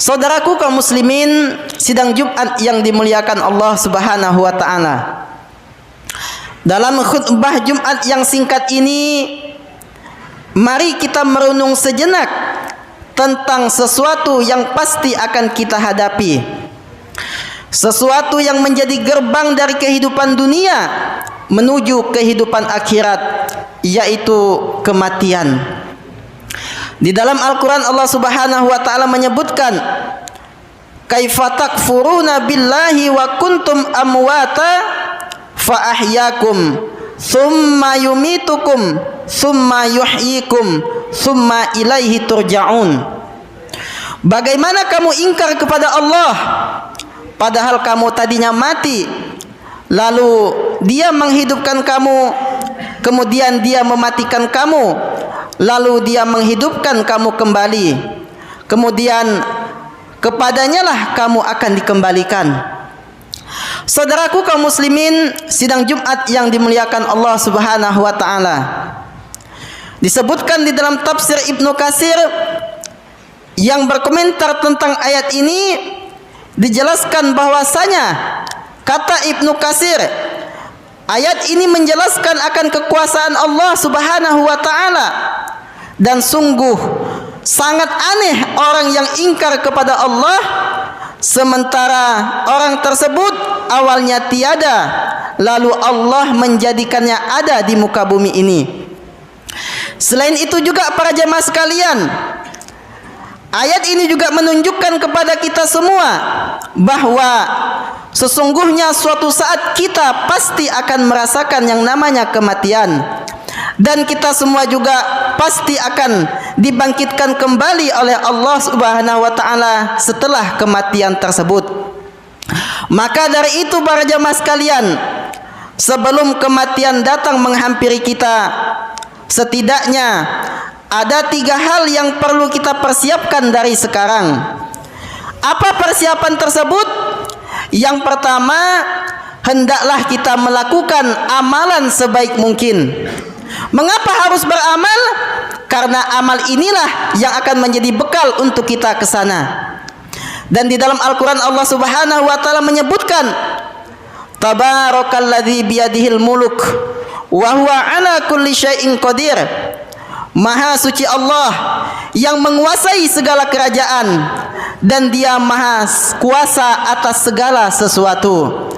Saudaraku kaum muslimin, sidang Jumat yang dimuliakan Allah Subhanahu wa taala. Dalam khutbah Jumat yang singkat ini, mari kita merenung sejenak tentang sesuatu yang pasti akan kita hadapi. Sesuatu yang menjadi gerbang dari kehidupan dunia menuju kehidupan akhirat, yaitu kematian. Di dalam Al-Quran Allah Subhanahu wa ta'ala menyebutkan, kaifa takfuruna billahi wa kuntum amwata fa ahyakum thumma yumitukum thumma yuhyikum thumma ilaihi turja'un. Bagaimana kamu ingkar kepada Allah padahal kamu tadinya mati, lalu Dia menghidupkan kamu, kemudian Dia mematikan kamu, lalu Dia menghidupkan kamu kembali, kemudian kepadanya lah kamu akan dikembalikan. Saudaraku kaum muslimin, sidang Jumat yang dimuliakan Allah Subhanahu wa taala. Disebutkan di dalam tafsir Ibnu Katsir yang berkomentar tentang ayat ini, dijelaskan bahwasanya kata Ibnu Katsir, ayat ini menjelaskan akan kekuasaan Allah Subhanahu wa taala, dan sungguh sangat aneh orang yang ingkar kepada Allah sementara orang tersebut awalnya tiada, lalu Allah menjadikannya ada di muka bumi ini. Selain itu juga para jemaah sekalian, ayat ini juga menunjukkan kepada kita semua bahwa sesungguhnya suatu saat kita pasti akan merasakan yang namanya kematian, dan kita semua juga pasti akan dibangkitkan kembali oleh Allah Subhanahu wa taala setelah kematian tersebut. Maka dari itu para jemaah sekalian, sebelum kematian datang menghampiri kita, setidaknya ada 3 hal yang perlu kita persiapkan dari sekarang. Apa persiapan tersebut? Yang pertama, hendaklah kita melakukan amalan sebaik mungkin. Mengapa harus beramal? Karena amal inilah yang akan menjadi bekal untuk kita ke sana. Dan di dalam Al-Quran Allah Subhanahu wa ta'ala menyebutkan, Tabarakalladzi biyadihil muluk wa huwa ala kulli syai'in qadir. Maha suci Allah yang menguasai segala kerajaan, dan Dia maha kuasa atas segala sesuatu.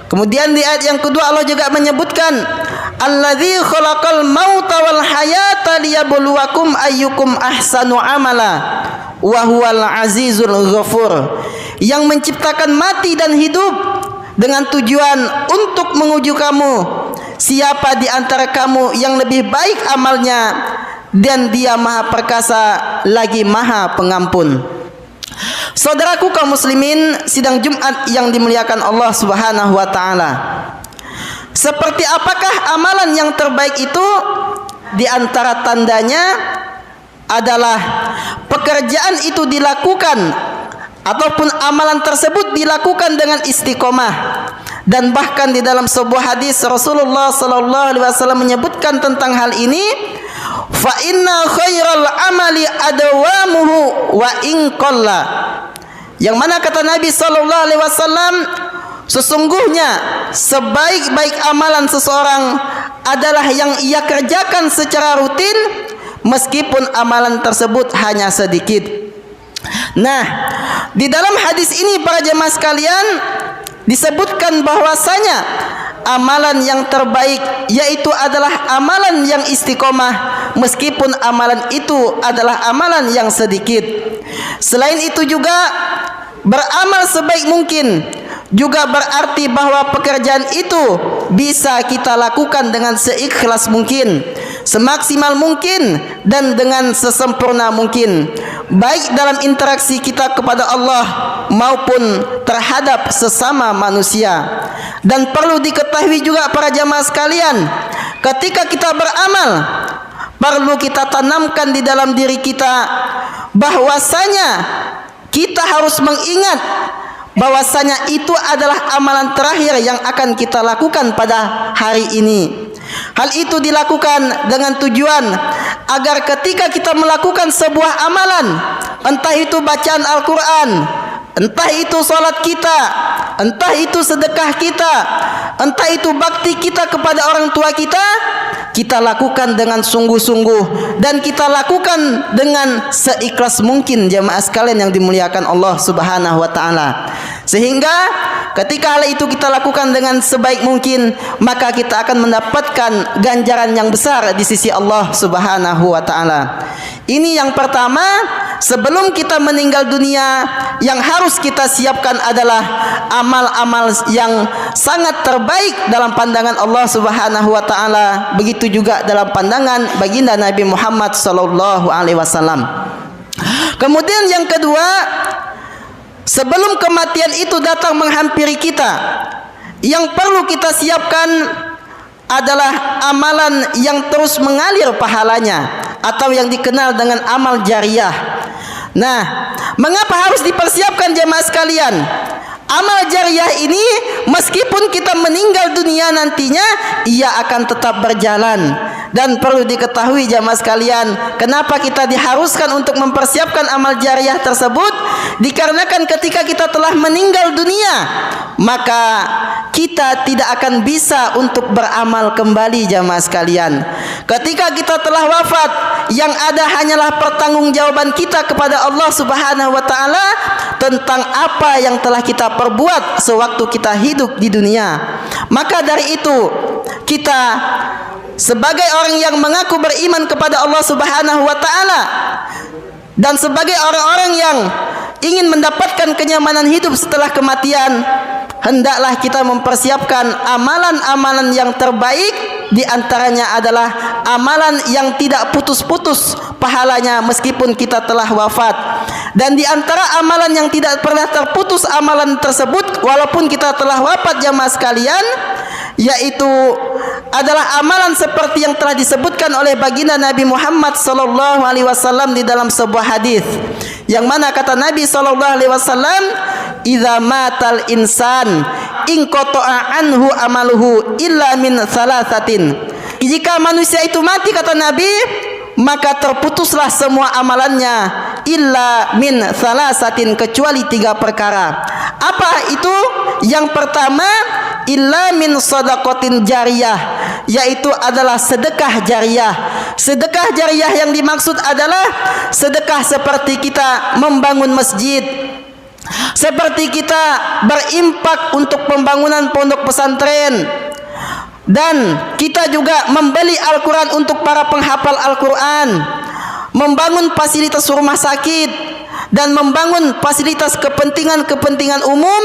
Kemudian di ayat yang kedua Allah juga menyebutkan, Alladzi khalaqal mauta wal hayata liyabluwakum ayyukum ahsanu amala wa huwal azizul ghafur. Yang menciptakan mati dan hidup dengan tujuan untuk menguji kamu, siapa di antara kamu yang lebih baik amalnya, dan Dia maha perkasa lagi maha pengampun. Saudaraku kaum muslimin, sidang Jumat yang dimuliakan Allah Subhanahu wa taala. Seperti apakah amalan yang terbaik itu? Di antara tandanya adalah pekerjaan itu dilakukan ataupun amalan tersebut dilakukan dengan istiqomah. Dan bahkan di dalam sebuah hadis Rasulullah sallallahu alaihi wasallam menyebutkan tentang hal ini, fa inna khairal amali adawamuhu wa in qalla. Yang mana kata Nabi sallallahu alaihi wasallam, sesungguhnya sebaik-baik amalan seseorang adalah yang ia kerjakan secara rutin meskipun amalan tersebut hanya sedikit. Nah, di dalam hadis ini para jemaah sekalian disebutkan bahwasanya amalan yang terbaik yaitu adalah amalan yang istiqomah meskipun amalan itu adalah amalan yang sedikit. Selain itu juga beramal sebaik mungkin juga berarti bahwa pekerjaan itu bisa kita lakukan dengan seikhlas mungkin, semaksimal mungkin, dan dengan sesempurna mungkin, baik dalam interaksi kita kepada Allah maupun terhadap sesama manusia. Dan perlu diketahui juga para jamaah sekalian, ketika kita beramal, perlu kita tanamkan di dalam diri kita bahwasanya kita harus mengingat bahwasanya itu adalah amalan terakhir yang akan kita lakukan pada hari ini. Hal itu dilakukan dengan tujuan agar ketika kita melakukan sebuah amalan, entah itu bacaan Al-Quran, entah itu salat kita, entah itu sedekah kita, entah itu bakti kita kepada orang tua kita, kita lakukan dengan sungguh-sungguh dan kita lakukan dengan seikhlas mungkin, jamaah sekalian yang dimuliakan Allah Subhanahu wa taala. Sehingga ketika hal itu kita lakukan dengan sebaik mungkin, maka kita akan mendapatkan ganjaran yang besar di sisi Allah Subhanahu wa taala. Ini yang pertama, sebelum kita meninggal dunia, yang harus kita siapkan adalah amal-amal yang sangat terbaik dalam pandangan Allah Subhanahu wa taala. Begitu juga dalam pandangan baginda Nabi Muhammad sallallahu alaihi wasallam. Kemudian yang kedua, sebelum kematian itu datang menghampiri kita, yang perlu kita siapkan adalah amalan yang terus mengalir pahalanya, atau yang dikenal dengan amal jariyah. Nah, mengapa harus dipersiapkan jemaah sekalian? Amal jariyah ini meskipun kita meninggal dunia nantinya, ia akan tetap berjalan. Dan perlu diketahui jemaah sekalian, kenapa kita diharuskan untuk mempersiapkan amal jariyah tersebut? Dikarenakan ketika kita telah meninggal dunia, maka kita tidak akan bisa untuk beramal kembali jemaah sekalian. Ketika kita telah wafat, yang ada hanyalah pertanggungjawaban kita kepada Allah Subhanahu wa taala tentang apa yang telah kita perbuat sewaktu kita hidup di dunia. Maka dari itu, kita sebagai orang yang mengaku beriman kepada Allah Subhanahu wa taala dan sebagai orang-orang yang ingin mendapatkan kenyamanan hidup setelah kematian, hendaklah kita mempersiapkan amalan-amalan yang terbaik. Di antaranya adalah amalan yang tidak putus-putus pahalanya meskipun kita telah wafat. Dan di antara amalan yang tidak pernah terputus amalan tersebut walaupun kita telah wafat jamaah sekalian, yaitu adalah amalan seperti yang telah disebutkan oleh baginda Nabi Muhammad sallallahu alaihi wasallam di dalam sebuah hadis, yang mana kata Nabi sallallahu alaihi wasallam, "Idza matal insan inqata'a anhu amaluhu illa min thalathatin." Jika manusia itu mati, kata Nabi, maka terputuslah semua amalannya illa min thalathatin, kecuali 3 perkara. Apa itu? Yang pertama, illa min shadaqatin jariyah, yaitu adalah sedekah jariyah. Sedekah jariyah yang dimaksud adalah sedekah seperti kita membangun masjid, seperti kita berimpak untuk pembangunan pondok pesantren, dan kita juga membeli Al-Quran untuk para penghafal Al-Quran, membangun fasilitas rumah sakit, dan membangun fasilitas kepentingan-kepentingan umum,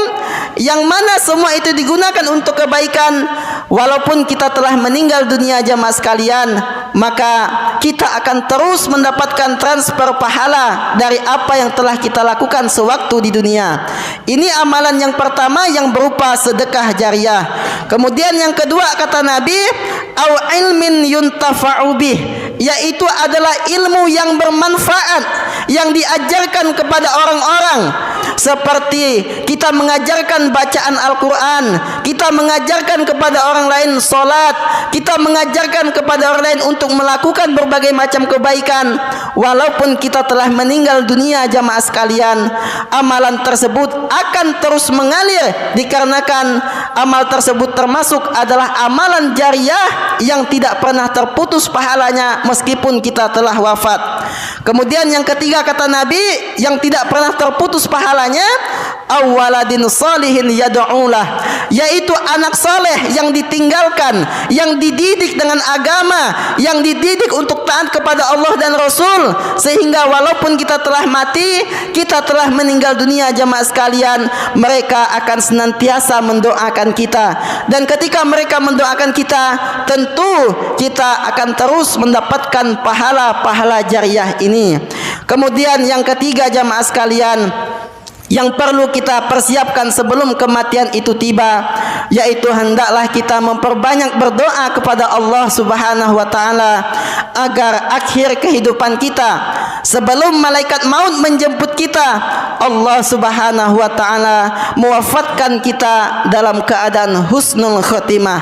yang mana semua itu digunakan untuk kebaikan. Walaupun kita telah meninggal dunia jamaah sekalian, maka kita akan terus mendapatkan transfer pahala dari apa yang telah kita lakukan sewaktu di dunia. Ini amalan yang pertama yang berupa sedekah jariyah. Kemudian yang kedua kata Nabi, au ilmin yuntafa'u bih, yaitu adalah ilmu yang bermanfaat yang diajarkan kepada orang-orang, seperti kita mengajarkan bacaan Al-Quran, kita mengajarkan kepada orang lain solat, kita mengajarkan kepada orang lain untuk melakukan berbagai macam kebaikan. Walaupun kita telah meninggal dunia jamaah sekalian, amalan tersebut akan terus mengalir, dikarenakan amal tersebut termasuk adalah amalan jariyah yang tidak pernah terputus pahalanya meskipun kita telah wafat. Kemudian yang ketiga kata Nabi, yang tidak pernah terputus pahalanya, awaladin salihin yad'ulah, yaitu anak saleh yang ditinggalkan, yang dididik dengan agama, yang dididik untuk taat kepada Allah dan Rasul, sehingga walaupun kita telah mati, kita telah meninggal dunia jamaah sekalian, mereka akan senantiasa mendoakan kita. Dan ketika mereka mendoakan kita, tentu kita akan terus mendapatkan pahala-pahala jariyah ini. Kemudian yang ketiga jamaah sekalian, yang perlu kita persiapkan sebelum kematian itu tiba, yaitu hendaklah kita memperbanyak berdoa kepada Allah Subhanahu wa taala agar akhir kehidupan kita, sebelum malaikat maut menjemput kita, Allah Subhanahu wa taala mewafatkan kita dalam keadaan husnul khotimah.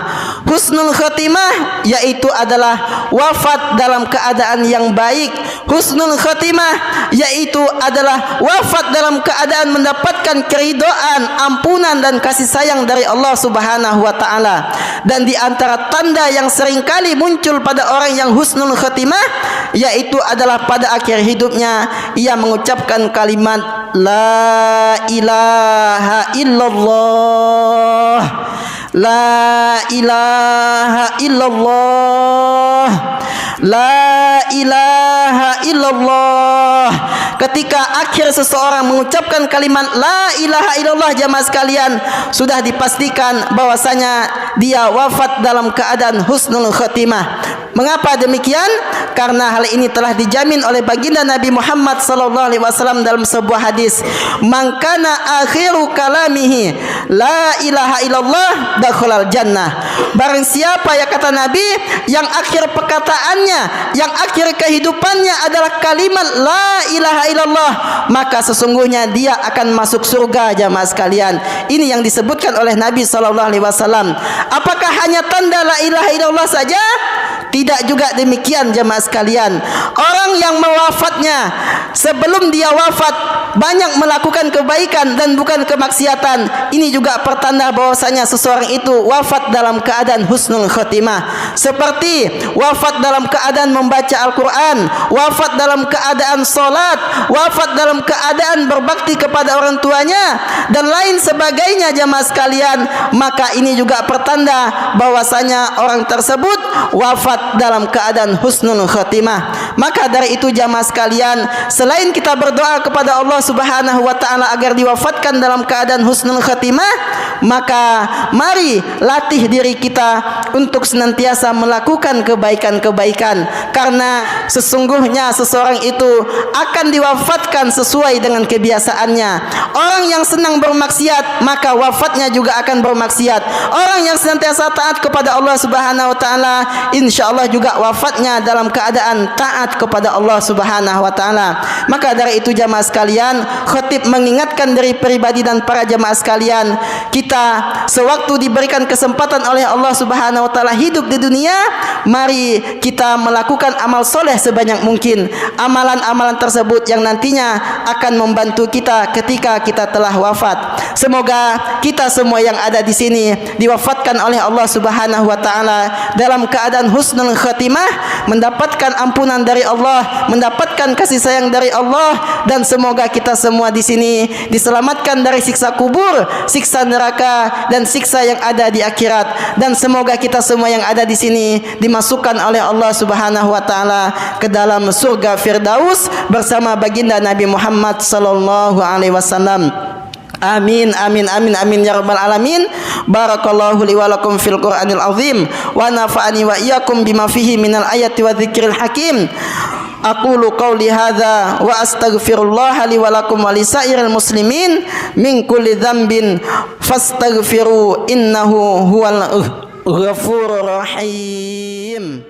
Husnul khatimah yaitu adalah wafat dalam keadaan yang baik. Husnul khatimah yaitu adalah wafat dalam keadaan mendapatkan keridhaan, ampunan dan kasih sayang dari Allah Subhanahu wa taala. Dan di antara tanda yang seringkali muncul pada orang yang husnul khatimah yaitu adalah pada akhir hidupnya ia mengucapkan kalimat la ilaha illallah, la ilaha illallah, la ilaha illallah. Ketika akhir seseorang mengucapkan kalimat la ilaha illallah, jamaah sekalian, sudah dipastikan bahwasanya dia wafat dalam keadaan husnul khatimah. Mengapa demikian? Karena hal ini telah dijamin oleh baginda Nabi Muhammad sallallahu alaihi wasallam dalam sebuah hadis, "Man kana akhiru kalamihi la ilaha illallah dakhalal jannah." Barang siapa, ya kata Nabi, yang akhir perkataannya, yang akhir kehidupannya adalah kalimat la ilaha illallah, maka sesungguhnya dia akan masuk surga, jamaah sekalian. Ini yang disebutkan oleh Nabi sallallahu alaihi wasallam. Apakah hanya tanda la ilaha illallah saja? Tidak juga demikian, jamaah sekalian. Orang yang mewafatnya sebelum dia wafat banyak melakukan kebaikan dan bukan kemaksiatan, ini juga pertanda bahwasanya seseorang itu wafat dalam keadaan husnul khatimah. Seperti wafat dalam keadaan membaca Al-Quran, wafat dalam keadaan solat, wafat dalam keadaan berbakti kepada orang tuanya, dan lain sebagainya, jamaah sekalian. Maka ini juga pertanda bahwasanya orang tersebut wafat dalam keadaan husnul khatimah. Maka dari itu, jamaah sekalian, selain kita berdoa kepada Allah Subhanahu wa taala agar diwafatkan dalam keadaan husnul khatimah, maka mari latih diri kita untuk senantiasa melakukan kebaikan-kebaikan, karena sesungguhnya seseorang itu akan diwafatkan sesuai dengan kebiasaannya. Orang yang senang bermaksiat, maka wafatnya juga akan bermaksiat. Orang yang senantiasa taat kepada Allah Subhanahu wa taala, insyaallah juga wafatnya dalam keadaan taat kepada Allah Subhanahu wa taala. Maka dari itu, jamaah sekalian, khatib mengingatkan dari pribadi dan para jamaah sekalian, kita sewaktu diberikan kesempatan oleh Allah Subhanahu wa taala hidup di dunia, mari kita melakukan amal soleh sebanyak mungkin. Amalan-amalan tersebut yang nantinya akan membantu kita ketika kita telah wafat. Semoga kita semua yang ada di sini diwafatkan oleh Allah Subhanahu wa taala dalam keadaan husnul khatimah, mendapatkan ampunan dari Allah, mendapatkan kasih sayang dari Allah, dan semoga kita semua di sini diselamatkan dari siksa kubur, siksa neraka, dan siksa yang ada di akhirat. Dan semoga kita semua yang ada di sini dimasukkan oleh Allah Subhanahu wa taala ke dalam surga Firdaus bersama baginda Nabi Muhammad sallallahu alaihi wasallam. Amin, amin, amin, amin ya rabbal alamin. Barakallahu li wa lakum fil Qur'anil azim wa nafa'ani wa iyyakum bima fihi minal ayati wa dzikril hakim. Aqulu qawli hadza wa astaghfirullah li wa lakum wa lisairil muslimin min kulli dzambin fastaghfiru innahu huwal ghafurur rahim.